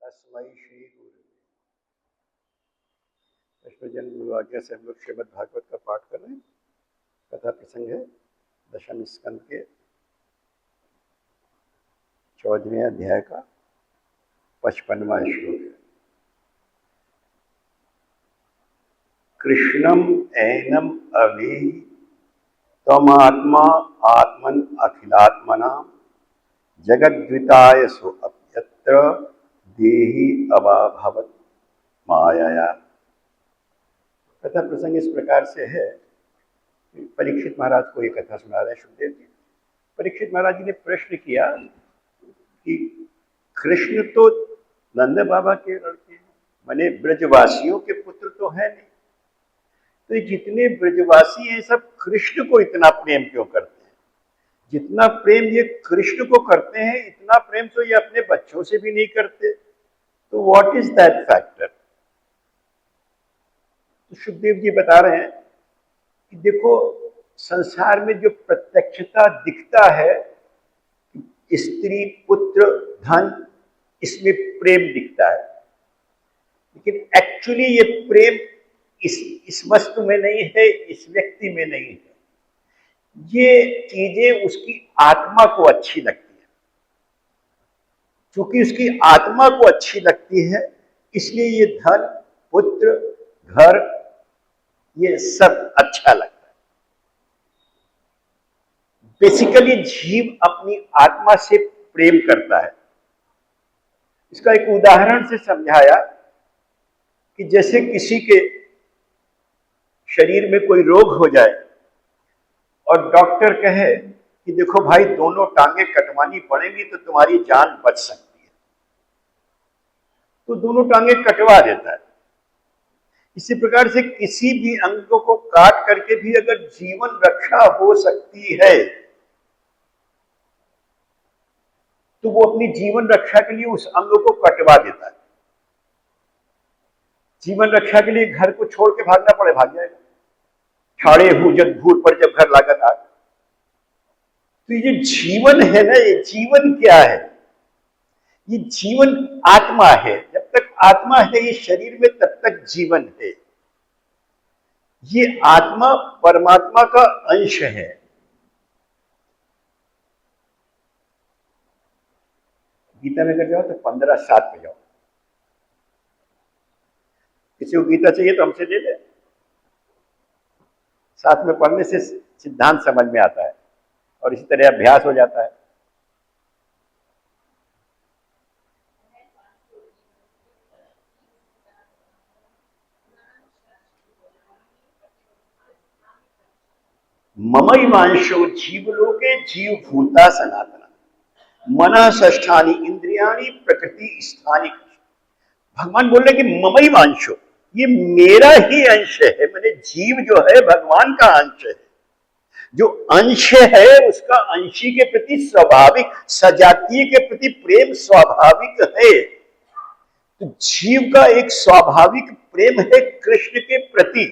तस्मै श्री गुरु। अष्टभजन गुरु आज्ञा से हम लोग श्रीमद् भागवत का पाठ कर रहे हैं। कथा प्रसंग है दशम स्कंद के 14वें अध्याय का 55वां श्लोक है। कृष्णम ऐनम अवेहि त्वमात्मा आत्मन अखिलात्मना जगद्विताय सो अप्यत्र देहि अभावत माया। कथा प्रसंग इस प्रकार से है। परीक्षित महाराज को ये कथा सुना रहे हैं सुखदेव जी। परीक्षित महाराज जी ने प्रश्न किया कि कृष्ण तो नंद बाबा के लड़के हैं, माने ब्रजवासियों के पुत्र तो है नहीं, तो ये जितने ब्रजवासी हैं सब कृष्ण को इतना प्रेम क्यों करते हैं? जितना प्रेम ये कृष्ण को करते हैं इतना प्रेम तो ये अपने बच्चों से भी नहीं करते। तो व्हाट इज दैट फैक्टर? तो सुखदेव जी बता रहे हैं कि देखो, संसार में जो प्रत्यक्षता दिखता है, स्त्री पुत्र धन, इसमें प्रेम दिखता है, लेकिन एक्चुअली ये प्रेम इस वस्तु में नहीं है, इस व्यक्ति में नहीं है। ये चीजें उसकी आत्मा को अच्छी लगती है। क्योंकि उसकी आत्मा को अच्छी लगती है इसलिए ये धन पुत्र घर ये सब अच्छा लगता है। बेसिकली जीव अपनी आत्मा से प्रेम करता है। इसका एक उदाहरण से समझाया कि जैसे किसी के शरीर में कोई रोग हो जाए और डॉक्टर कहे कि देखो भाई, दोनों टांगे कटवानी पड़ेंगी तो तुम्हारी जान बच सकती है, तो दोनों टांगे कटवा देता है। इसी प्रकार से किसी भी अंग को काट करके भी अगर जीवन रक्षा हो सकती है तो वो अपनी जीवन रक्षा के लिए उस अंग को कटवा देता है। जीवन रक्षा के लिए घर को छोड़ के भागना पड़े, भाग जाएगा। ठाड़े हूं जब घूर पर जब घर लागत आग। तो ये जीवन है ना, ये जीवन क्या है? ये जीवन आत्मा है। जब तक आत्मा है ये शरीर में तब तक जीवन है। ये आत्मा परमात्मा का अंश है। गीता में कर जाओ तो 15:7 पे जाओ। किसी को गीता चाहिए तो हमसे ले ले, साथ में पढ़ने से सिद्धांत समझ में आता है और इसी तरह अभ्यास हो जाता है। ममैवांशो जीवलोके जीवभूता सनातना मना षष्ठानि इंद्रियाणि प्रकृति स्थानिक। भगवान बोल रहे कि ममैवांशो, ये मेरा ही अंश है। मैंने जीव जो है भगवान का अंश है। जो अंश है उसका अंशी के प्रति स्वाभाविक, सजातीय के प्रति प्रेम स्वाभाविक है। तो जीव का एक स्वाभाविक प्रेम है कृष्ण के प्रति।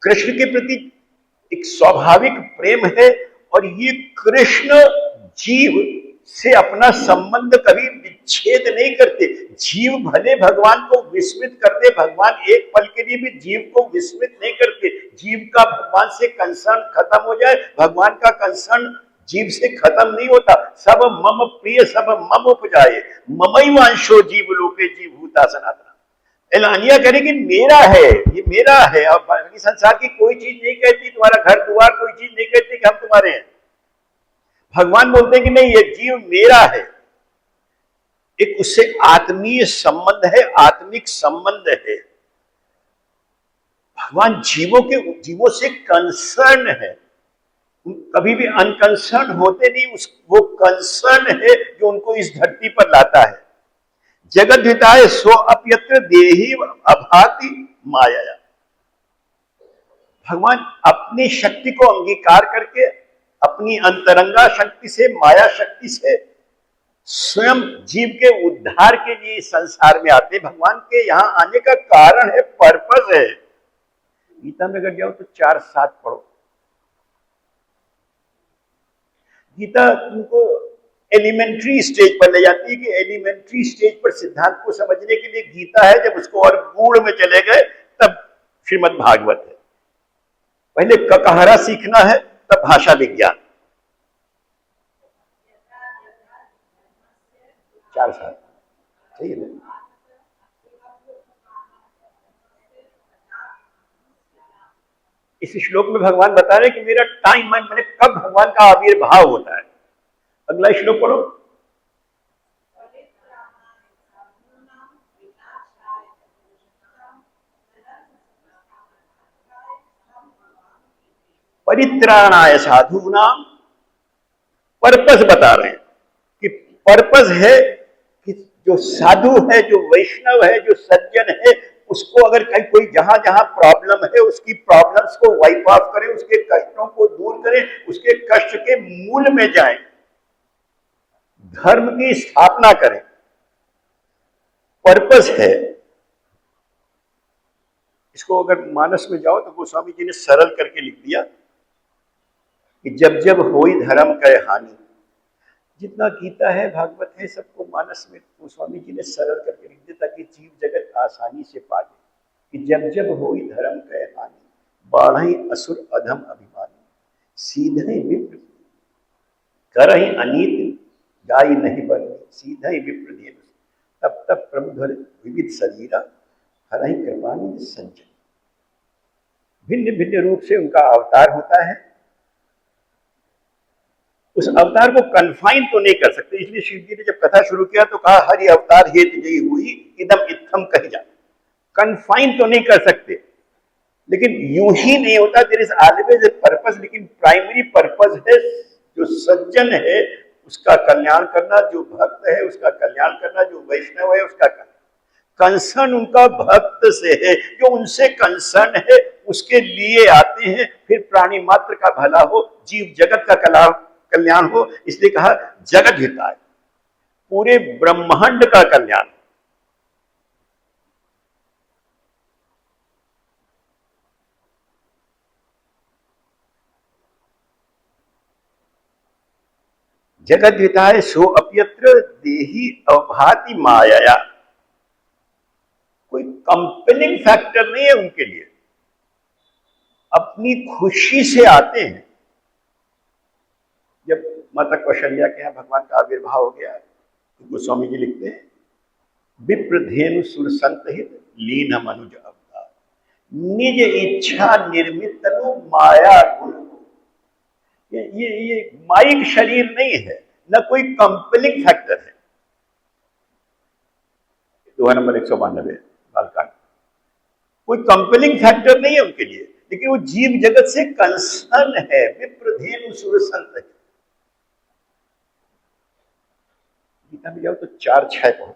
कृष्ण के प्रति एक स्वाभाविक प्रेम है और ये कृष्ण जीव से अपना संबंध कभी विच्छेद नहीं करते। जीव भले भगवान को विस्मृत करते, भगवान एक पल के लिए भी जीव को विस्मृत नहीं करते। जीव का भगवान से कंसर्न खत्म हो जाए, भगवान का कंसर्न जीव से खत्म नहीं होता। सब मम प्रिय सब मम उपजाए ममैवांशो जीवलोके जीवभूता सनातना। एलानिया करे कि मेरा है, ये मेरा है। और बाकी संसार की कोई चीज नहीं कहती, तुम्हारा घर द्वार कोई चीज नहीं कहती कि हम तुम्हारे हैं। भगवान बोलते हैं कि नहीं, ये जीव मेरा है। एक उससे आत्मीय संबंध है, आत्मिक संबंध है। भगवान जीवों से कंसर्न है, कभी भी अनकंसर्न होते नहीं। वो कंसर्न है जो उनको इस धरती पर लाता है। जगत हिताय सो अप्यत्र देहि अभाति माया। भगवान अपनी शक्ति को अंगीकार करके अपनी अंतरंगा शक्ति से, माया शक्ति से स्वयं जीव के उद्धार के लिए संसार में आते। भगवान के यहां आने का कारण है, पर्पस है। गीता में अगर जाओ तो 4:7 पढ़ो। गीता तुमको एलिमेंट्री स्टेज पर ले जाती है कि एलिमेंट्री स्टेज पर सिद्धांत को समझने के लिए गीता है, जब उसको और गूढ़ में चले गए तब श्रीमद् भागवत है। पहले ककहरा सीखना है तब भाषा विज्ञान। 4 साल सही है। इस श्लोक में भगवान बता रहे हैं कि मेरा टाइम मैंने कब भगवान का आविर्भाव होता है। अगला श्लोक पढ़ो। परित्राणाय साधूनाम, पर्पस बता रहे हैं कि पर्पस है कि जो साधु है, जो वैष्णव है, जो सज्जन है, उसको अगर कहीं कोई जहां जहां प्रॉब्लम है उसकी प्रॉब्लम्स को वाइप ऑफ करें, उसके कष्टों को दूर करें, उसके कष्ट के मूल में जाएं, धर्म की स्थापना करें। पर्पस है। इसको अगर मानस में जाओ तो गोस्वामी जी ने सरल करके लिख दिया कि जब जब होई धर्म कह हानि। जितना गीता है, भागवत है, सबको मानस में गोस्वामी जी ने सरल करके लिख दिया ताकि जीव जगत आसानी से पा जाए कि जब जब होई धर्म कह हानि, बाढ़ई असुर अधम अभिमानी, सीधे विप्र करहि अनीति, गाय नहीं बनी, सीधे विप्र धेनु, तब तब प्रभुधर विविध शरीरा, हरहि कृपानिधि संजय। भिन्न भिन्न रूप से उनका अवतार होता है। उस अवतार को कन्फाइन तो नहीं कर सकते, इसलिए शिव जी ने जब कथा शुरू किया तो कहा हरि अवतार हेत जई हुई इदम इत्थम कह जा। कन्फाइन तो नहीं कर सकते, लेकिन यूं ही नहीं होता, there is always a purpose. लेकिन प्राइमरी पर्पस है जो सज्जन है उसका कल्याण करना, जो भक्त है उसका कल्याण करना, जो वैष्णव है उसका कल्याण। कंसर्न उनका भक्त से है, जो उनसे कंसर्न है उसके लिए आते हैं, फिर प्राणी मात्र का भला हो, जीव जगत का कल्याण हो। इसलिए कहा जगत हिताय, पूरे ब्रह्मांड का कल्याण। जगत हिताय सो अप्यत्र देही अभाति माया। कोई कंपेलिंग फैक्टर नहीं है उनके लिए, अपनी खुशी से आते हैं। जब माता कौशल्या के यहाँ भगवान का आविर्भाव हो गया तो गोस्वामी जी लिखते हैं विप्रधेनु सुर संतहित लीन मनुज अवतार, निज इच्छा निर्मित तनु माया गुण। ये माइक शरीर नहीं है, न कोई कंपेलिंग फैक्टर है। दोहा नंबर 192 बालकांड। कोई कंपेलिंग फैक्टर नहीं है उनके लिए, लेकिन वो जीव जगत से कंसर्न है। विप्रधेनु सुर संत। गीता में जाओ तो 4:6 पढ़ो।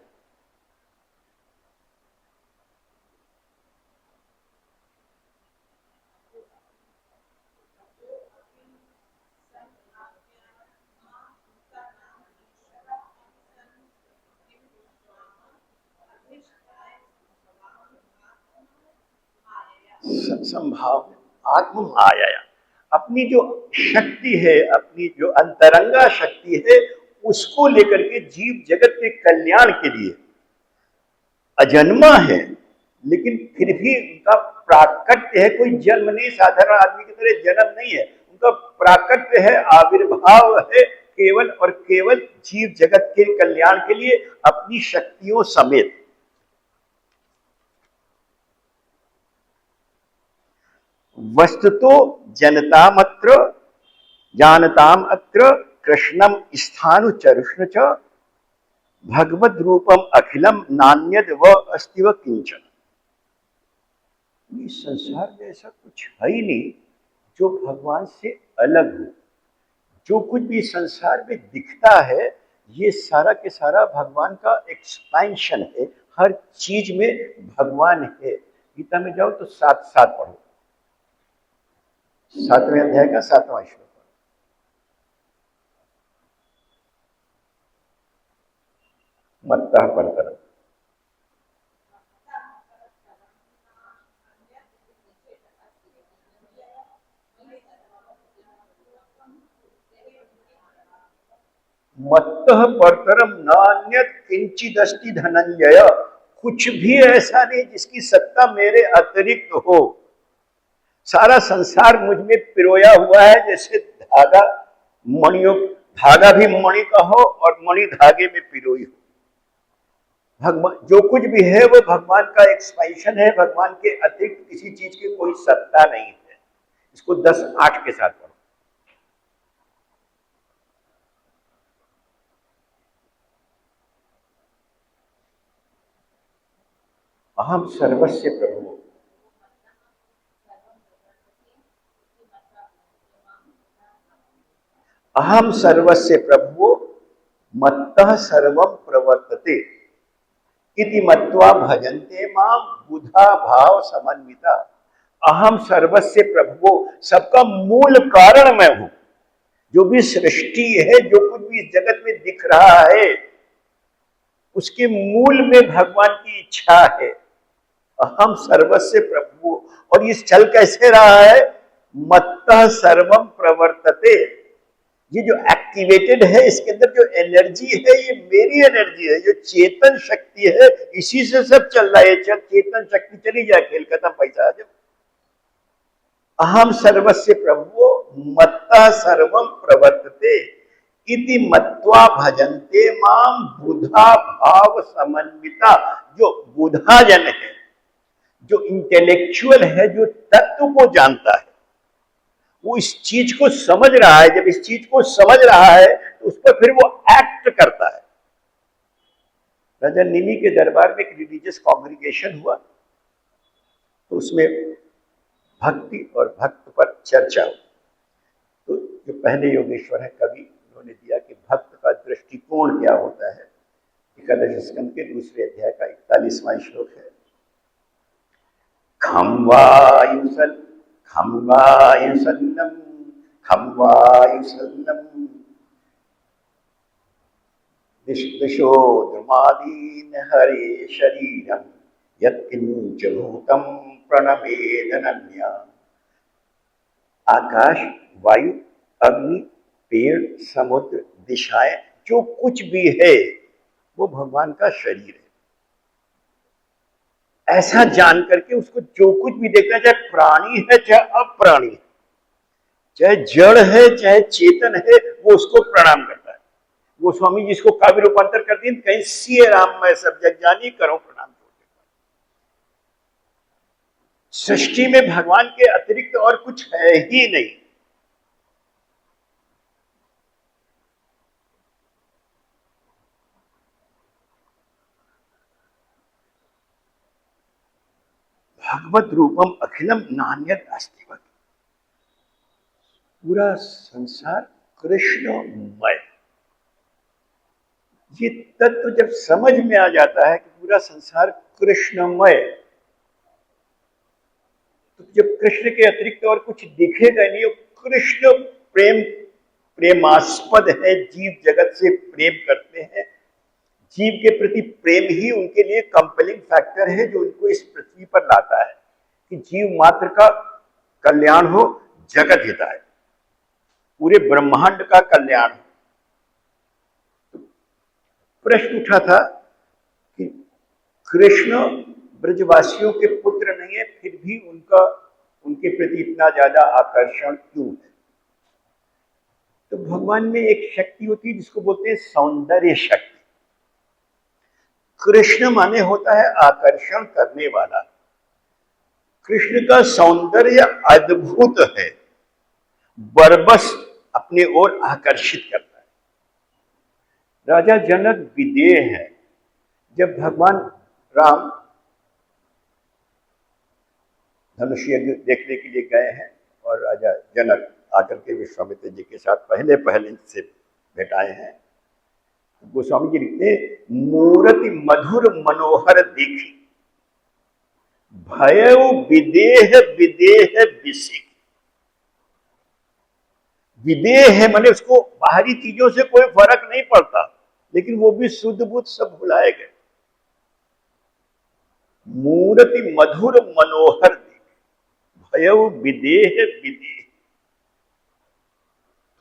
संभाव आत्म माया, अपनी जो शक्ति है, अपनी जो अंतरंगा शक्ति है, उसको लेकर के जीव जगत के कल्याण के लिए अजन्मा है, लेकिन फिर भी उनका प्राकट्य है। कोई जन्म नहीं, साधारण आदमी की तरह जन्म नहीं है, उनका प्राकट्य है, आविर्भाव है, केवल और केवल जीव जगत के कल्याण के लिए अपनी शक्तियों समेत। वस्तुतो जनतामत्र जानताम अत्र कृष्णम स्थानु चरुष्ण च, भगवद रूपम अखिलम नान्यद व अस्ति व किंचन। इस संसार में ऐसा कुछ है ही नहीं जो भगवान से अलग हो। जो कुछ भी संसार में दिखता है ये सारा के सारा भगवान का एक्सपेंशन है। हर चीज में भगवान है। गीता में जाओ तो 7:7 पढ़ो, 7वें अध्याय का 7वां श्लोक। मत्तः परतरम्। मत्तः परतरम नान्यत किंचिदस्ति धनंजय, कुछ भी ऐसा नहीं जिसकी सत्ता मेरे अतिरिक्त हो। सारा संसार मुझ में पिरोया हुआ है, जैसे धागा मणियों, धागा भी मणि का हो और मणि धागे में पिरोई हो। भगवान जो कुछ भी है वो भगवान का एक्सपेंशन है, भगवान के अतिरिक्त किसी चीज की कोई सत्ता नहीं है। इसको 10:8 के साथ पढ़ो। अहम सर्वस्य प्रभु, अहम सर्वस्य प्रभु मत्तः सर्वं प्रवर्तते इति मत्वा भजन्ते मां बुधा भाव समन्विता। अहम सर्वस्य प्रभु, सबका मूल कारण मैं हूं। जो भी सृष्टि है, जो कुछ भी इस जगत में दिख रहा है, उसके मूल में भगवान की इच्छा है। अहम सर्वस्य प्रभु, और ये चल कैसे रहा है? मत्तः सर्वम प्रवर्तते। ये जो एक्टिवेटेड है, इसके अंदर जो एनर्जी है, ये मेरी एनर्जी है, जो चेतन शक्ति है, इसी से सब चल रहा है। चेतन शक्ति चली जाए, खेल खत्म, पैसा आ जाए। अहम सर्वस्य प्रभु मत्तः सर्वम प्रवर्तते इति मत्वा भजन्ते माम बुधा भाव समन्विता। जो बुधा जन है, जो इंटेलेक्चुअल है, जो तत्व को जानता है, वो इस चीज को समझ रहा है। जब इस चीज को समझ रहा है तो उस पर फिर वो एक्ट करता है। राजा निमि के दरबार में एक रिलीजियस कॉन्ग्रीगेशन हुआ, तो उसमें भक्ति और भक्त पर चर्चा हुई। तो जो पहले योगेश्वर है कवि, उन्होंने दिया कि भक्त का दृष्टिकोण क्या होता है। एकादश स्कंद के दूसरे अध्याय का 41वां श्लोक है। खम वायुसन्नम दिशो द्रुमादीन हरे शरीरम यत्किंच भूतम प्रणवेदनन्या। आकाश, वायु, अग्नि, पेड़, समुद्र, दिशाएं, जो कुछ भी है वो भगवान का शरीर है। ऐसा जान करके उसको जो कुछ भी देखना, चाहे प्राणी है चाहे अप्राणी है, चाहे जड़ है चाहे चेतन है, वो उसको प्रणाम करता है। वो स्वामी जिसको काव्य रूपांतर कर दिए, कहीं सिए राम मैं सब जग जानी करो प्रणाम। सृष्टि में भगवान के अतिरिक्त और कुछ है ही नहीं। भगवत रूपम अखिलम नान्यत अस्ति। पूरा संसार कृष्णमय। ये तत्व जब समझ में आ जाता है कि पूरा संसार कृष्णमय, तो जब कृष्ण के अतिरिक्त और कुछ दिखेगा नहीं, कृष्ण प्रेमास्पद है, जीव जगत से प्रेम करते हैं। जीव के प्रति प्रेम ही उनके लिए कंपेलिंग फैक्टर है, जो उनको इस पृथ्वी पर लाता है कि जीव मात्र का कल्याण हो, जगत हिताय, पूरे ब्रह्मांड का कल्याण हो। प्रश्न उठा था कि कृष्ण ब्रजवासियों के पुत्र नहीं है, फिर भी उनके प्रति इतना ज्यादा आकर्षण क्यों है? तो भगवान में एक शक्ति होती है जिसको बोलते हैं सौंदर्य शक्ति। कृष्ण माने होता है आकर्षण करने वाला। कृष्ण का सौंदर्य अद्भुत है, बरबस अपने ओर आकर्षित करता है। राजा जनक विदेह है। जब भगवान राम धनुष यज्ञ देखने के लिए गए हैं और राजा जनक आकर के विश्वामित्र जी के साथ पहले से भेटाए हैं, गोस्वामी जी लिखते, मूर्ति मधुर मनोहर देखी भयउ विदेह विदेह विसिक। विदेह है माने उसको बाहरी चीजों से कोई फर्क नहीं पड़ता, लेकिन वो भी शुद्ध बुद्ध सब भुलाए गए। मूर्ति मधुर मनोहर भयउ विदेह विदेह।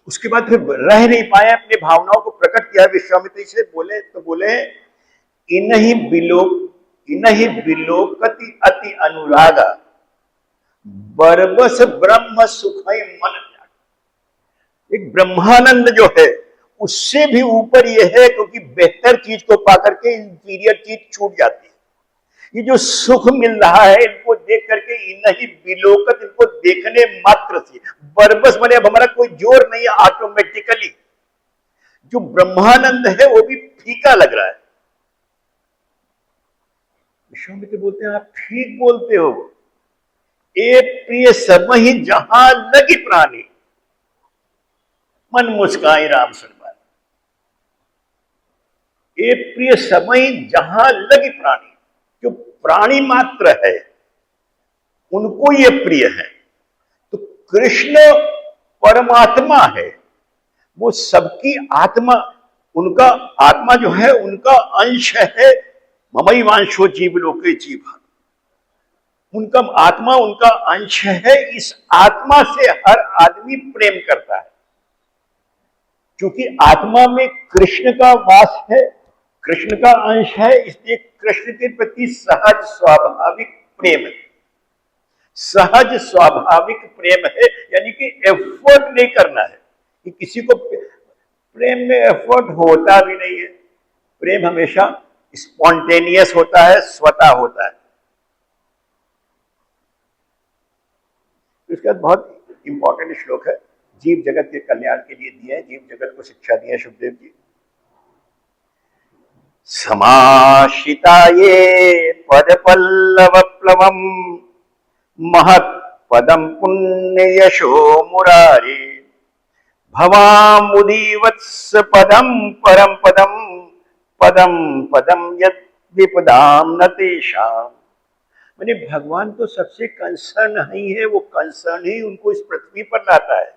उसके बाद फिर रह नहीं पाए, अपने भावनाओं को प्रकट किया विश्वामित्र से, बोले तो बोले इनहि विलोकति अति अनुरागा बरबस ब्रह्म सुखय मन त्याग। एक ब्रह्मानंद जो है उससे भी ऊपर यह है, क्योंकि बेहतर चीज को पाकर के इंफीरियर चीज छूट जाती है। ये जो सुख मिल रहा है इनको देख करके इनहि विलोकत, इनको देखने मात्र से बरबस बने, अब हमारा कोई जोर नहीं है, ऑटोमेटिकली जो ब्रह्मानंद है वो भी फीका लग रहा है। विश्वामित्र बोलते हैं आप ठीक बोलते हो, ए प्रिय सब ही जहां लगी प्राणी, मन मुस्काई राम सुन बात। ए प्रिय सब ही जहां लगी प्राणी, जो प्राणी मात्र है उनको ये प्रिय है। तो कृष्ण परमात्मा है, वो सबकी आत्मा, उनका आत्मा जो है उनका अंश है। ममई वांशो जीव लोके जीव, उनका आत्मा उनका अंश है। इस आत्मा से हर आदमी प्रेम करता है, क्योंकि आत्मा में कृष्ण का वास है, कृष्ण का अंश है, इसलिए कृष्ण के प्रति सहज स्वाभाविक प्रेम है। सहज स्वाभाविक प्रेम है, यानी कि एफर्ट नहीं करना है कि किसी को, प्रेम में एफर्ट होता भी नहीं है। प्रेम हमेशा स्पॉन्टेनियस होता है, स्वतः होता है। इसके बाद बहुत इंपॉर्टेंट श्लोक है, जीव जगत के कल्याण के लिए दिए हैं, जीव जगत को शिक्षा दी है सुखदेव जी। समाश्रिता ये पद पल्लव प्लवम महत् पदम पुण्य यशो मुरारे भवामुदीवत्स पदम परम पदम पदम पदम यद विपदाम न तेषाम। माने भगवान तो सबसे कंसर्न ही है, वो कंसर्न ही उनको इस पृथ्वी पर लाता है।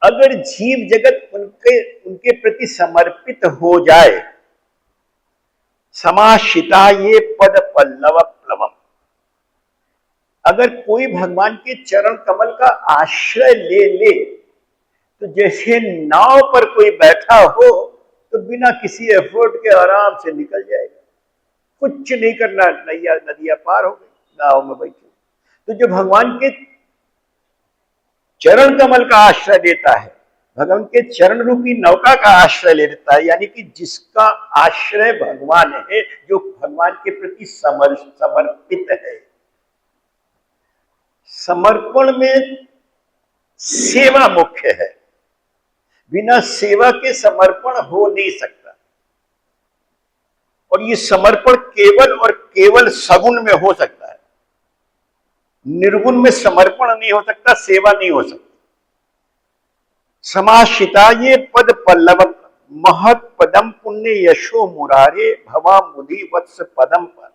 अगर जीव जगत उनके प्रति समर्पित हो जाए, समाश्रिता ये पद पल्लव प्लवम, अगर कोई भगवान के चरण कमल का आश्रय ले ले तो जैसे नाव पर कोई बैठा हो तो बिना किसी एफर्ट के आराम से निकल जाएगा, कुछ नहीं करना, नदियां पार हो गई, नाव में बैठे। तो जो भगवान के चरण कमल का आश्रय लेता है, भगवान के चरण रूपी नौका का आश्रय लेता है, यानी कि जिसका आश्रय भगवान है, जो भगवान के प्रति समर्पित है। समर्पण में सेवा मुख्य है, बिना सेवा के समर्पण हो नहीं सकता। और ये समर्पण केवल और केवल सगुण में हो सकता है, निर्गुण में समर्पण नहीं हो सकता, सेवा नहीं हो सकती। समाश्रिता ये पद पल्लव महत् पदम पुण्य यशो मुरारे भवा मुदि वत्स पदम पर।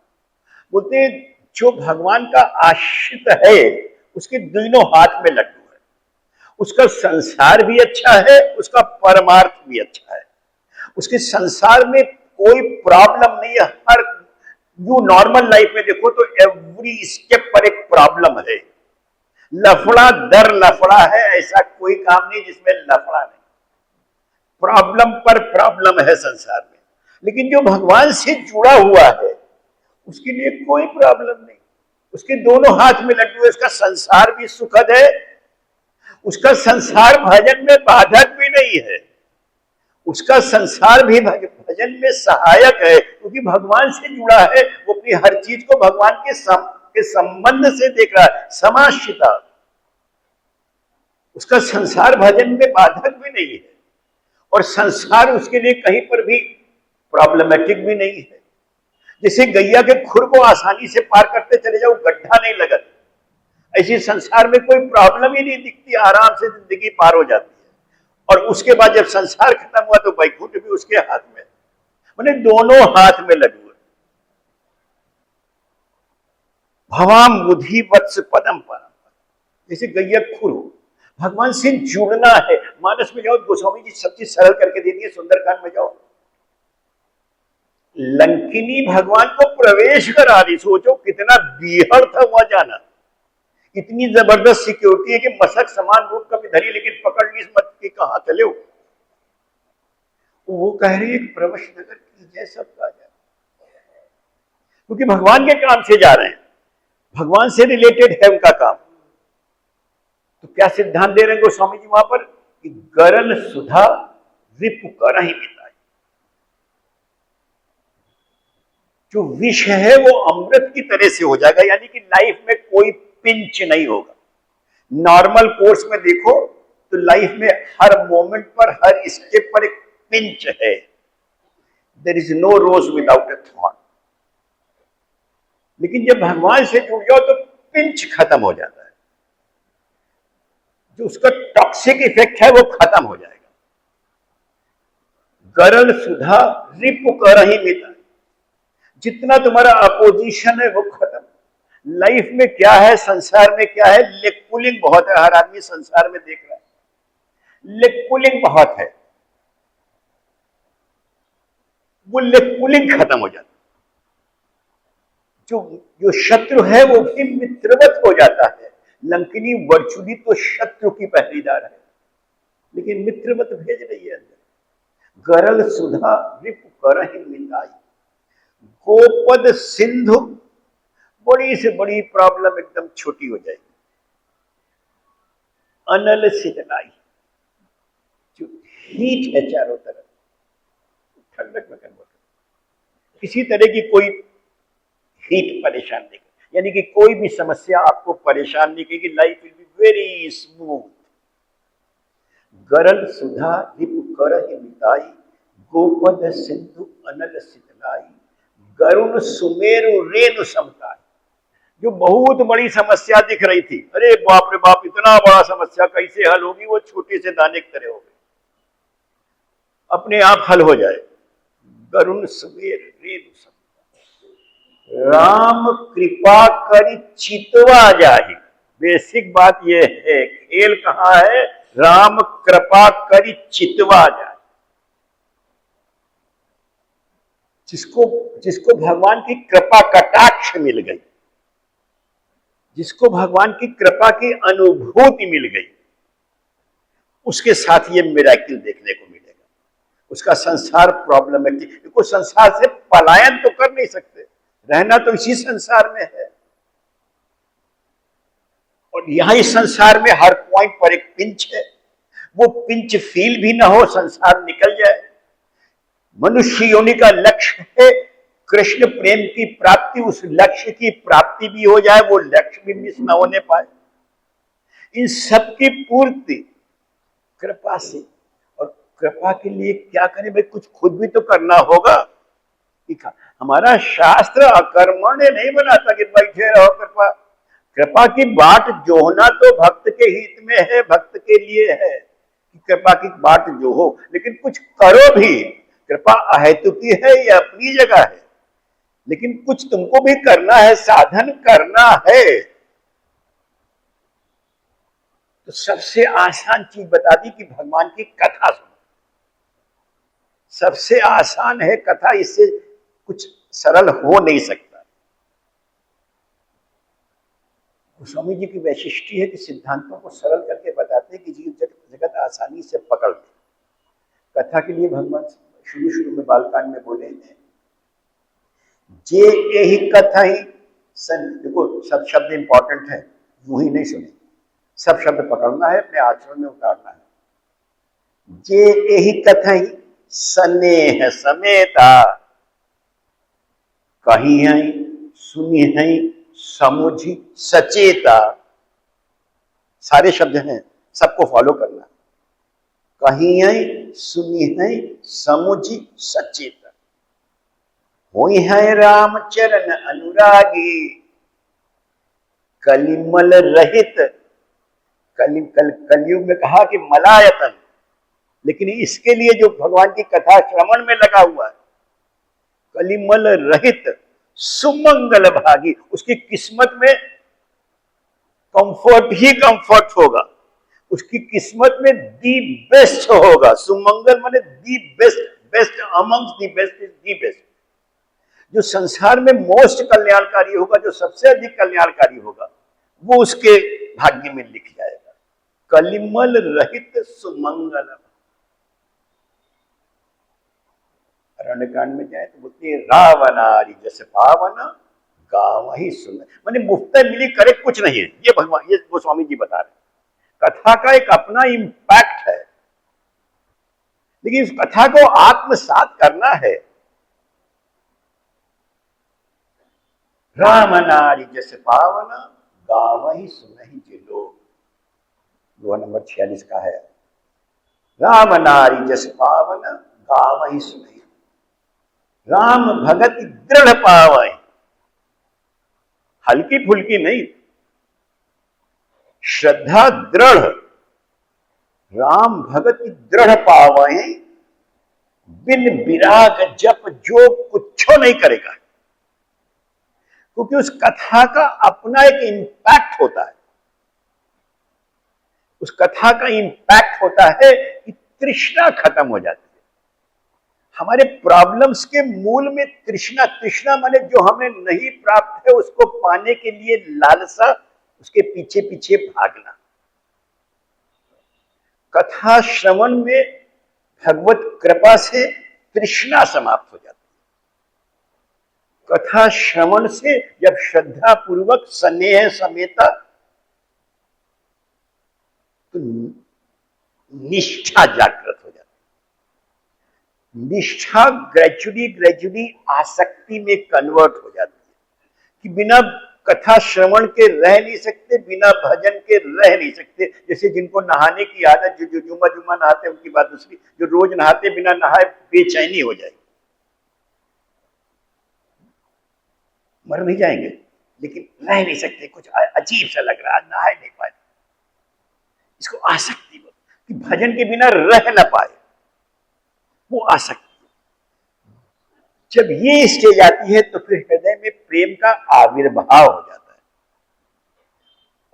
बोलते जो भगवान का आश्रित है उसके दोनों हाथ में लड्डू है, उसका संसार भी अच्छा है, उसका परमार्थ भी अच्छा है। उसके संसार में कोई प्रॉब्लम नहीं है। हर यू नॉर्मल लाइफ में देखो तो एवरी स्टेप पर एक प्रॉब्लम है, लफड़ा दर लफड़ा है, ऐसा कोई काम नहीं जिसमें लफड़ा नहीं, प्रॉब्लम पर प्रॉब्लम है संसार में। लेकिन जो भगवान से जुड़ा हुआ है उसके लिए कोई प्रॉब्लम नहीं, उसके दोनों हाथ में लड्डू है, उसका संसार भी सुखद है, उसका संसार भजन में बाधक भी नहीं है, उसका संसार भी भजन में सहायक है, क्योंकि भगवान से जुड़ा है। वो अपनी हर चीज को भगवान के संबंध से देख रहा है। समाश्रिता, उसका संसार भजन में बाधक भी नहीं है और संसार उसके लिए कहीं पर भी प्रॉब्लमेटिक भी नहीं है। जैसे गैया के खुर को आसानी से पार करते चले जाओ, गड्ढा नहीं लगता, ऐसे संसार में कोई प्रॉब्लम ही नहीं दिखती, आराम से जिंदगी पार हो जाती है। और उसके बाद जब संसार खत्म हुआ तो वैकुंठ भी उसके हाथ में, माने दोनों हाथ में लड्डू है। भवाम बुद्धि वत्स पदम परम, जैसे गैया खुर हो, भगवान से जुड़ना है। मानस में जाओ, गोस्वामी जी सब चीज सरल करके दे दिए, सुंदरकांड में जाओ, लंकिनी भगवान को प्रवेश करा दी। सोचो कितना बीहड़ था वहां जाना, इतनी जबरदस्त सिक्योरिटी है कि मशक समान रूप कभी धरी लेकिन पकड़ ली मत कि कहां चले हो। वो कह रही है प्रवश नगर की जय सब का जाए, क्योंकि भगवान के काम से जा रहे हैं, भगवान से रिलेटेड है उनका काम। तो क्या सिद्धांत दे रहे हैं गोस्वामी जी वहां पर कि गरल सुधा रिपु कर ही मिताई, जो विष है वो अमृत की तरह से हो जाएगा, यानी कि लाइफ में कोई पिंच नहीं होगा। नॉर्मल कोर्स में देखो तो लाइफ में हर मोमेंट पर, हर स्टेप पर एक पिंच है। There is no rose without a thorn. लेकिन जब भगवान से जुड़ जाओ तो पिंच खत्म हो जाता है, जो उसका टॉक्सिक इफेक्ट है वो खत्म हो जाएगा। गरल सुधा रिपु कर ही मिताई, जितना तुम्हारा अपोजिशन है वो खत्म। लाइफ में क्या है, संसार में क्या है, लेग पुलिंग बहुत है। हर आदमी संसार में देख रहा है, लेग पुलिंग बहुत है। वो लेग पुलिंग खत्म हो जाता है। जो शत्रु है वो भी मित्रवत हो जाता है। लंकिनी वर्चुअली तो शत्रु की पहरेदार है, लेकिन मित्रवत भेज रही है अंदर। गरल सुधा रिपु कर ही मिताई, गोपद सिंधु, बड़ी से बड़ी प्रॉब्लम एकदम छोटी हो जाएगी। अनल शीतलाई, जो हीट है चारों तरफ, ठंडक में कन्वर्ट, किसी तरह की कोई हीट परेशान नहीं करेगी, यानी कि कोई भी समस्या आपको परेशान नहीं करेगी। Life will be very smooth. गरल सुधा रिपु कर ही मिताई, गोपद सिंधु अनल शीतलाई, गरुण सुमेरु रेणु समताई। जो बहुत बड़ी समस्या दिख रही थी, अरे बाप रे बाप इतना बड़ा समस्या कैसे हल होगी, वो छोटे से दाने की तरह हो गए, अपने आप हल हो जाए। गरुण सुमेर रेणु समताई, राम कृपा करी चितवा जाहि। बेसिक बात यह है, खेल कहां है, राम कृपा करी चितवा जाए। जिसको भगवान की कृपा कटाक्ष मिल गई, जिसको भगवान की कृपा की अनुभूति मिल गई, उसके साथ ये मिरेकल देखने को मिलेगा। उसका संसार प्रॉब्लमेटिक, देखो संसार से पलायन तो कर नहीं सकते, रहना तो इसी संसार में है। और यहां इस संसार में हर पॉइंट पर एक पिंच है, वो पिंच फील भी ना हो, संसार निकल जाए। मनुष्य योनि का लक्ष्य है कृष्ण प्रेम की प्राप्ति, उस लक्ष्य की प्राप्ति भी हो जाए, वो लक्ष्य भी मिस न होने पाए। इन सब की पूर्ति कृपा से। और कृपा के लिए क्या करें भाई, कुछ खुद भी तो करना होगा। हमारा शास्त्र अकर्मण्य नहीं बनाता कि बैठे रहो। कृपा की बाट जोहना तो भक्त के हित में है, भक्त के लिए है कि कृपा की बाट जो हो, लेकिन कुछ करो भी। कृपा अहेतुकी है, ये अपनी जगह है, लेकिन कुछ तुमको भी करना है, साधन करना है। तो सबसे आसान चीज बता दी कि भगवान की कथा सुनो। सबसे आसान है कथा, इससे कुछ सरल हो नहीं सकता। गोस्वामी जी की वैशिष्टि है कि सिद्धांतों को सरल करके बताते हैं कि जगत आसानी से पकड़ ले। कथा के लिए भगवान शुरू में बालकांड में बोले हैं, जे यही कथा ही सन। देखो सब शब्द इंपॉर्टेंट है, यूं ही नहीं सुने, सब शब्द पकड़ना है, अपने आचरण में उतारना है। जे यही कथा ही स्नेह समेता, कही है सुनी है समुझी सचेता। सारे शब्द हैं, सबको फॉलो करना। कही है सुनी है समुझी सचेता, हुई है रामचरण अनुरागी, कलिमल रहित। कलयुग में कहा कि मलायतन, लेकिन इसके लिए जो भगवान की कथा श्रवण में लगा हुआ है, कलिमल रहित सुमंगल भागी, उसकी किस्मत में कंफर्ट ही कंफर्ट होगा, उसकी किस्मत में दी बेस्ट होगा। सुमंगल माने the best, best amongst the best is the best. जो संसार में मोस्ट कल्याणकारी होगा, जो सबसे अधिक कल्याणकारी होगा, वो उसके भाग्य में लिख जाएगा। कलिमल रहित सुमंगल। अरण्यकांड में जाए तो बोलते हैं रावणारी जैसे पावन गाँव ही सुन, माने मुफ्त मिली करे कुछ नहीं है। ये भगवान, ये गोस्वामी जी बता रहे। कथा का एक अपना इंपैक्ट है, लेकिन इस कथा को आत्मसात करना है। राम नारी जैसे पावन गाँव ही सुनहि जे लोग, दोहा नंबर 46 का है। राम नारी जैसे पावन गाँव ही सुनहि, राम भगत दृढ़ पावै, हल्की फुल्की नहीं, श्रद्धा दृढ़। राम भगत दृढ़ पावै, बिन विराग जप जो कुछ नहीं करेगा, क्योंकि उस कथा का अपना एक इंपैक्ट होता है। उस कथा का इंपैक्ट होता है कि तृष्णा खत्म हो जाती है। हमारे प्रॉब्लम्स के मूल में तृष्णा, तृष्णा माने जो हमें नहीं प्राप्त है उसको पाने के लिए लालसा, उसके पीछे पीछे भागना। कथा श्रवण में भगवत कृपा से तृष्णा समाप्त हो जाती है। कथा श्रवण से जब श्रद्धा पूर्वक स्नेह समेता तो निष्ठा जागृत हो जाती है। निष्ठा ग्रेजुअली आसक्ति में कन्वर्ट हो जाती है कि बिना कथा श्रवण के रह नहीं सकते, बिना भजन के रह नहीं सकते। जैसे जिनको नहाने की आदत, जो जुम्मा जुम्मा नहाते हैं उनकी बात दूसरी, जो रोज नहाते बिना नहाए बेचैनी हो जाएगी, मर भी जाएंगे लेकिन रह नहीं सकते, कुछ अजीब सा लग रहा है, नहा नहीं पाए। इसको आसक्ति कि भजन के बिना रह ना पाए, वो आसक्ति। जब ये स्टेज आती है तो फिर हृदय में प्रेम का आविर्भाव हो जाता है,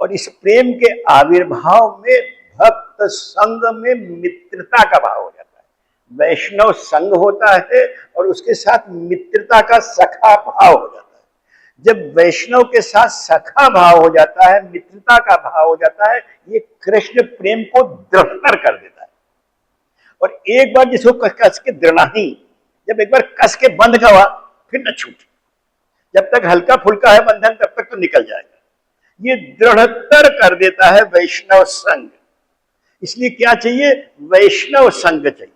और इस प्रेम के आविर्भाव में भक्त संग में मित्रता का भाव हो जाता है। वैष्णव संग होता है और उसके साथ मित्रता का सखा भाव हो जाता है। जब वैष्णव के साथ सखा भाव हो जाता है, मित्रता का भाव हो जाता है, ये कृष्ण प्रेम को दृढ़तर कर देता है। और एक बार जिसको कस के दृढ़ाही, जब एक बार कस के बंध गया फिर न छूटे। जब तक हल्का फुल्का है बंधन तब तक तो निकल जाएगा। ये दृढ़तर कर देता है वैष्णव संग। इसलिए क्या चाहिए? वैष्णव संग चाहिए।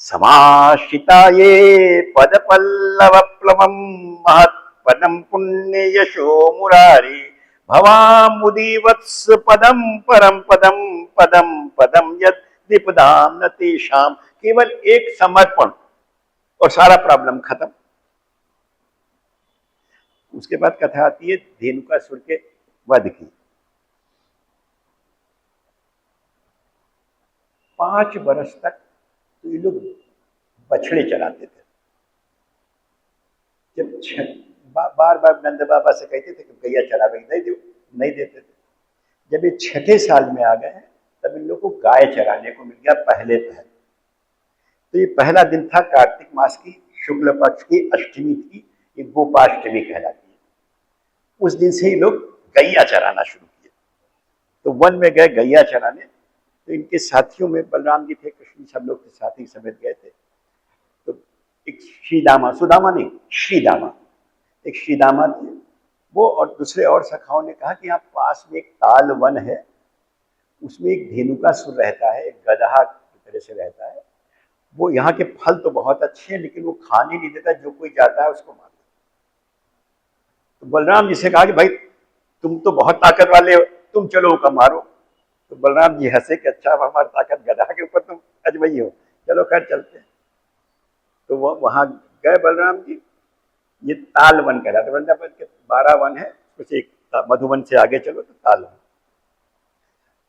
समाश्रिता ये पद पल्लव प्लवम महत पदम पुण्य यशो मुरारी भवामुदी वत्स पदम परम पदम पदम पदम यद विपदाम न तेषाम। केवल एक समर्पण और सारा प्रॉब्लम खत्म। उसके बाद कथा आती है धेनुकासुर के वध की। 5 वर्ष तक तो ये लोग बछड़े चलाते थे। जब बार बार नंद बाबा से कहते थे कि गैया चला भाई, नहीं देते थे। जब ये 6ठे साल में आ गए तब इन लोग को गाय चराने को मिल गया पहले। तो ये पहला दिन था कार्तिक मास की शुक्ल पक्ष की अष्टमी थी, ये गोपाष्टमी कहलाती है। उस दिन से ही लोग गैया चराना शुरू किए। तो वन में गए गैया चराने, तो इनके साथियों में बलराम जी थे, कृष्ण सब लोग के साथी समेत गए थे। तो एक श्रीदामा, सुदामा नहीं, श्रीदामा, एक श्रीदामा थे वो, और दूसरे और सखाओं ने कहा कि यहाँ पास में एक ताल वन है, उसमें एक धेनुकासुर रहता है, एक गदहा की तरह से रहता है। वो यहाँ के फल तो बहुत अच्छे हैं लेकिन वो खाने नहीं देता, जो कोई जाता है उसको मारता। तो बलराम जी से कहा कि भाई तुम तो बहुत ताकत वाले हो, तुम चलो उसका मारो। तो बलराम जी हंसे कि अच्छा हमारी ताकत गधा के ऊपर तुम अजमई हो, चलो खैर चलते हैं। तो वो वहां गए बलराम जी। ये ताल वन कह रहा था, वृंदावन के 12 वन है, कुछ एक मधुवन से आगे चलो तो ताल वन।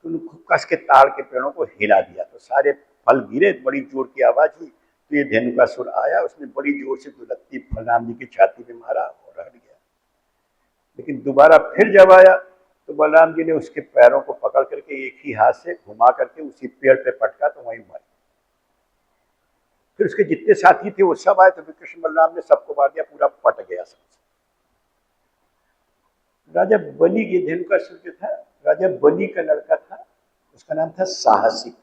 तो कस के ताड़ के पेड़ों को हिला दिया तो सारे फल गिरे, बड़ी जोर की आवाज हुई। तो ये धेनुकासुर आया, उसने बड़ी जोर से दुलत्ती बलराम जी की छाती में मारा और हट गया। लेकिन दोबारा फिर जब आया तो बलराम जी ने उसके पैरों को पकड़ करके एक ही हाथ से घुमा करके उसी पेड़ पे पटका तो वहीं मर। फिर उसके जितने साथी थे वो सब आए तो कृष्ण बलराम ने सबको मार दिया, पूरा पट गया सबसे। राजा बलि, ये धेनुकासुर जो था, राजा बलि का लड़का था, उसका नाम था साहसिक।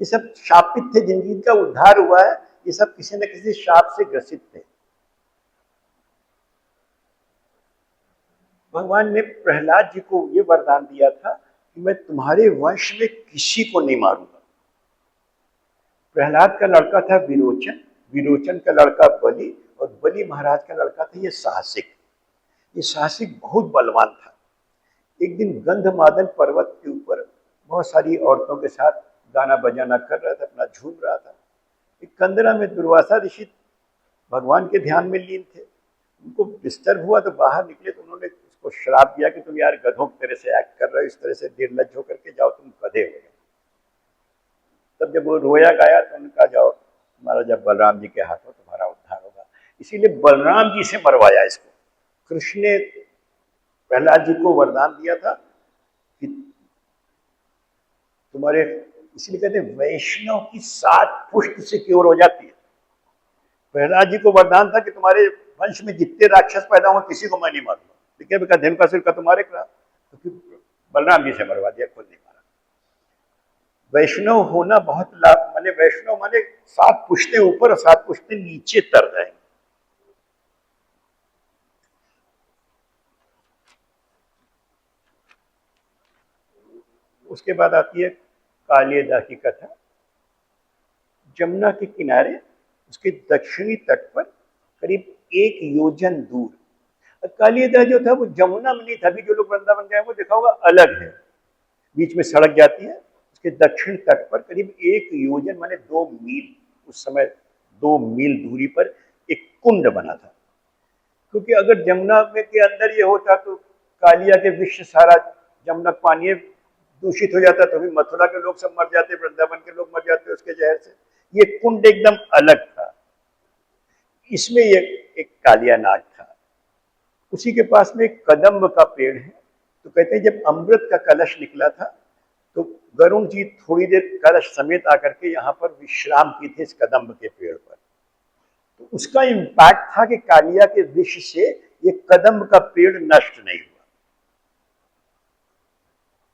ये सब शापित थे, जिनका उद्धार हुआ है, ये सब किसी न किसी शाप से ग्रसित थे। भगवान ने प्रहलाद जी को ये वरदान दिया था कि मैं तुम्हारे वंश में किसी को नहीं मारूंगा। प्रहलाद का लड़का था विरोचन, विरोचन का लड़का बलि, और बलि महाराज का लड़का था ये साहसिक। ये साहसिक बहुत बलवान था। एक दिन गंधमादन पर्वत के ऊपर बहुत सारी औरतों के साथ गाना बजाना कर रहा था, अपना झूम रहा था। एक कंदरा में दुर्वासा ऋषि भगवान के ध्यान में लीन थे। उनको डिस्टर्ब हुआ तो बाहर निकले, तो उन्होंने उसको श्राप दिया कि तुम यार गधों की तरह से एक्ट कर रहे हो, इस तरह से निर्लज्ज होकर के जाओ, तुम गधे हो गए। तब जब वो रोया गाया तो उन्होंने कहा जाओ, तुम्हारा जब बलराम जी के हाथों तुम्हारा उद्धार होगा। इसीलिए बलराम जी से मरवाया इसको। कृष्ण ने प्रहलाद जी को वरदान दिया था कि तुम्हारे, इसलिए कहते हैं वैष्णव की 7 पुष्ट से क्योर हो जाती है। प्रहलाद जी को वरदान था कि तुम्हारे वंश में जितने राक्षस पैदा हो किसी को मैं नहीं मारूंगा। ठीक है, धेनुकासुर का तुम्हारे करा, तो बलराम जी से मरवा दिया, खुद नहीं मारा। वैष्णव होना बहुत लाभ, माने वैष्णव माने 7 पुश्तें ऊपर और 7 पुश्तें नीचे तर जाएंगे। उसके बाद आती है कालियदा की कथा। जमुना के किनारे उसके दक्षिणी तट पर करीब 1 योजन दूर, कालियदा जो था वो जमुना में नहीं था। अभी जो लोग वृंदावन गए वो देखा होगा, अलग है, बीच में सड़क जाती है। उसके दक्षिण तट पर करीब 1 योजन माने 2 मील, उस समय 2 मील दूरी पर एक कुंड बना था। क्योंकि अगर जमुना में के अंदर ये होता तो कालिया के विष सारा जमुना पानी दूषित हो जाता, तो भी मथुरा के लोग सब मर जाते, वृंदावन के लोग मर जाते उसके जहर से। ये कुंड एकदम अलग था, इसमें ये एक कालिया नाग था। उसी के पास में एक कदम्ब का पेड़ है। तो कहते हैं जब अमृत का कलश निकला था तो वरुण जी थोड़ी देर कलश समेत आकर के यहाँ पर विश्राम की थे इस कदम्ब के पेड़ पर। तो उसका इम्पैक्ट था कि कालिया के विष से ये कदम्ब का पेड़ नष्ट नहीं हुआ,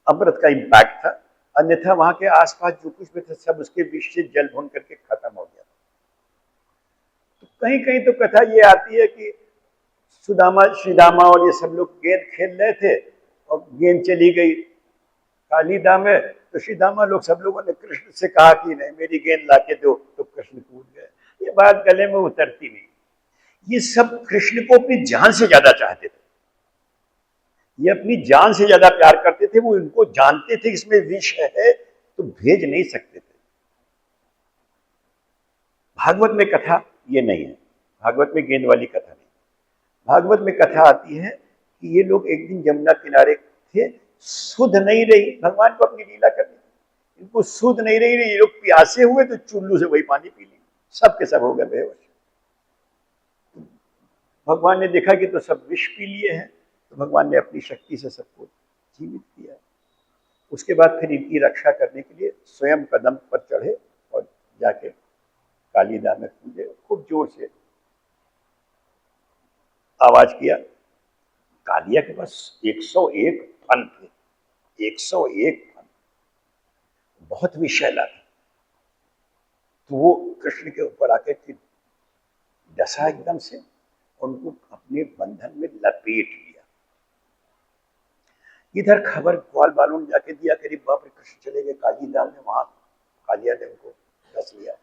अमृत का इम्पैक्ट था। अन्यथा वहां के आसपास जो कुछ भी था सब उसके विष से जल भून करके खत्म हो गया। तो कहीं कहीं तो कथा ये आती है कि सुदामा, श्रीदामा और ये सब लोग गेंद खेल रहे थे और गेंद चली गई कालिदा में, तो श्रीदामा लोग सब लोगों ने कृष्ण से कहा कि नहीं मेरी गेंद लाके दो, तो कृष्ण कूद गए। ये बात गले में उतरती नहीं। ये सब कृष्ण को अपनी जान से ज्यादा चाहते थे, ये अपनी जान से ज्यादा प्यार करते थे। वो इनको जानते थे इसमें विष है तो भेज नहीं सकते थे। भागवत में कथा ये नहीं है, भागवत में गेंद वाली कथा नहीं। भागवत में कथा आती है कि ये लोग एक दिन जमुना किनारे थे, सुध नहीं रही, भगवान को अपनी लीला करनी थी, इनको सुध नहीं रही, ये लोग प्यासे हुए तो चुल्लू से वही पानी पी ली, सब के सब हो गए बेहोश। भगवान ने देखा कि तो सब विष पी लिए हैं, तो भगवान ने अपनी शक्ति से सबको जीवित किया। उसके बाद फिर इनकी रक्षा करने के लिए स्वयं कदम पर चढ़े और जाके कालिदा में कूदे, खूब जोर से आवाज किया। कालिया के पास 101 फन थे, 101 फन, बहुत विषैला था। तो वो कृष्ण के ऊपर आके फिर डसा एकदम से, उनको अपने बंधन में लपेट लिया। इधर खबर ग्वाल बालों ने जाके दिया, करीब बाप रे कृष्ण चले गए कालिदा में, वहां कालिया ने उनको डस लिया।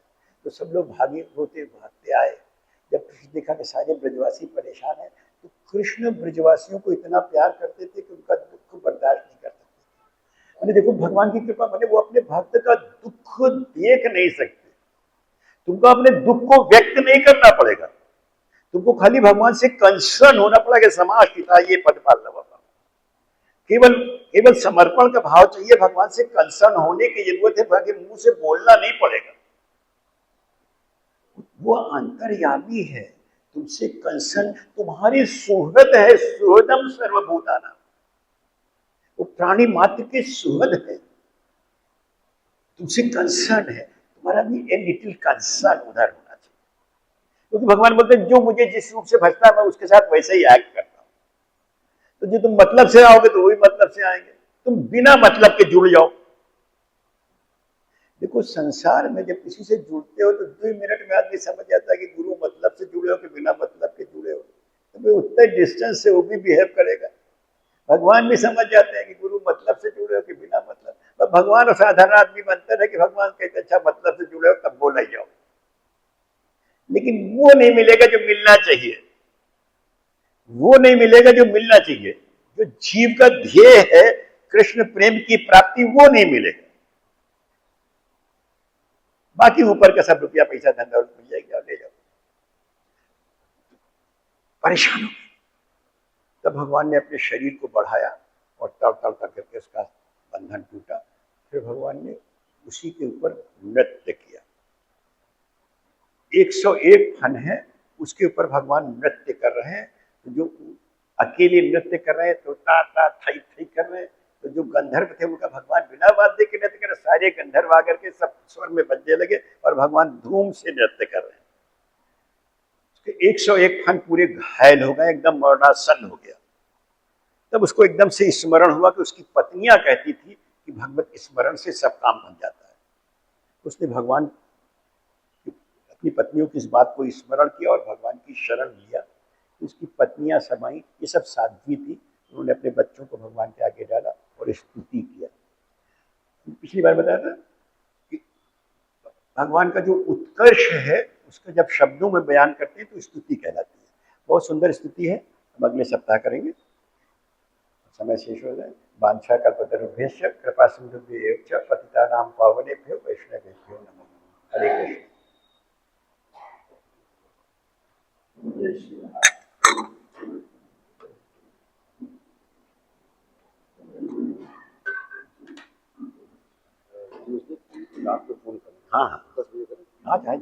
तो सब लोग भागे होते भागते आए। जब कृष्ण देखा कि सारे ब्रजवासी परेशान है, तो कृष्ण ब्रजवासियों को इतना प्यार करते थे कि उनका दुख बर्दाश्त नहीं कर सकते। मैंने देखो भगवान की कृपा, मैंने वो अपने भक्त का दुख देख नहीं सकते। तुमको अपने दुख को व्यक्त नहीं करना पड़ेगा, तुमको खाली भगवान से कंसर्न होना पड़ेगा। समाज पिता ये पद पालना बाबा, केवल समर्पण का भाव चाहिए, भगवान से कंसर्न होने की जरूरत है, बाकी मुंह से बोलना नहीं पड़ेगा। वो अंतर्यामी है, तुमसे कंसर्न, तुम्हारी सुहृद है, सुहृदम सर्वभूतानां, वो प्राणी मात्र के सुहृद है, तुमसे कंसर्न है, तुम्हारा भी ए लिटिल कंसर्न उधर होना चाहिए। क्योंकि भगवान बोलते हैं जो मुझे जिस रूप से भजता है मैं उसके साथ वैसे ही एक्ट करता हूं। तो जो तुम मतलब से आओगे तो वही मतलब से आएंगे। तुम बिना मतलब के जुड़ जाओ। देखो संसार में जब किसी से जुड़ते हो तो 2 मिनट में आदमी समझ जाता है कि गुरु मतलब से जुड़े हो कि बिना मतलब के जुड़े हो। तो भाई उतने डिस्टेंस से वो भी बिहेव करेगा। भगवान भी समझ जाते हैं कि गुरु मतलब से जुड़े हो कि बिना मतलब। तो भगवान और साधारण आदमी बनते है कि भगवान कहते अच्छा मतलब से जुड़े हो तब बोला ही जाओ, लेकिन वो नहीं मिलेगा जो मिलना चाहिए। वो नहीं मिलेगा जो मिलना चाहिए। जो जीव का ध्येय है कृष्ण प्रेम की प्राप्ति, वो नहीं मिलेगा। बाकी ऊपर का सब रुपया पैसा धन दौलत मिल जाएगी और ले जाओ, परेशान हो। तब भगवान ने अपने शरीर को बढ़ाया और तड़ तड़ तड़ करके उसका बंधन टूटा। फिर भगवान ने उसी के ऊपर नृत्य किया। 101 फन है, उसके ऊपर भगवान नृत्य कर रहे हैं। तो जो अकेले नृत्य कर रहे हैं तो ता ता थई थई कर रहे हैं, तो जो गंधर्व थे उनका भगवान बिना वाद्य के नृत्य कर रहे। सारे गंधर्व आकर के सब स्वर में बजने लगे और भगवान धूम से नृत्य कर रहे हैं। 101 फन पूरे घायल हो गए, एकदम मरणासन हो गया। तब उसको एकदम से स्मरण हुआ कि उसकी पत्नियां कहती थी कि भगवत स्मरण से सब काम बन जाता है। उसने भगवान अपनी पत्नियों की इस बात को स्मरण किया और भगवान की शरण लिया। उसकी पत्नियां समाई, ये सब साध्वी थी। उन्होंने अपने बच्चों को भगवान के आगे डाला और स्तुति किया। पिछली बार बताया था कि भगवान का जो उत्कर्ष है उसका जब शब्दों में बयान करते हैं तो स्तुति कहलाती है। बहुत सुंदर स्तुति है, हम अगले सप्ताह करेंगे। समय शेष हो जाए। वांछा कल्पतरुभ्यश्च कृपा सिंधुभ्येव च पतितानां पावनेभ्यो वैष्णवेभ्यो नमः। हरे कृष्ण। जय श्री राम। आपको फोन करें। हाँ हाँ 10 बजे करें। हाँ जाए।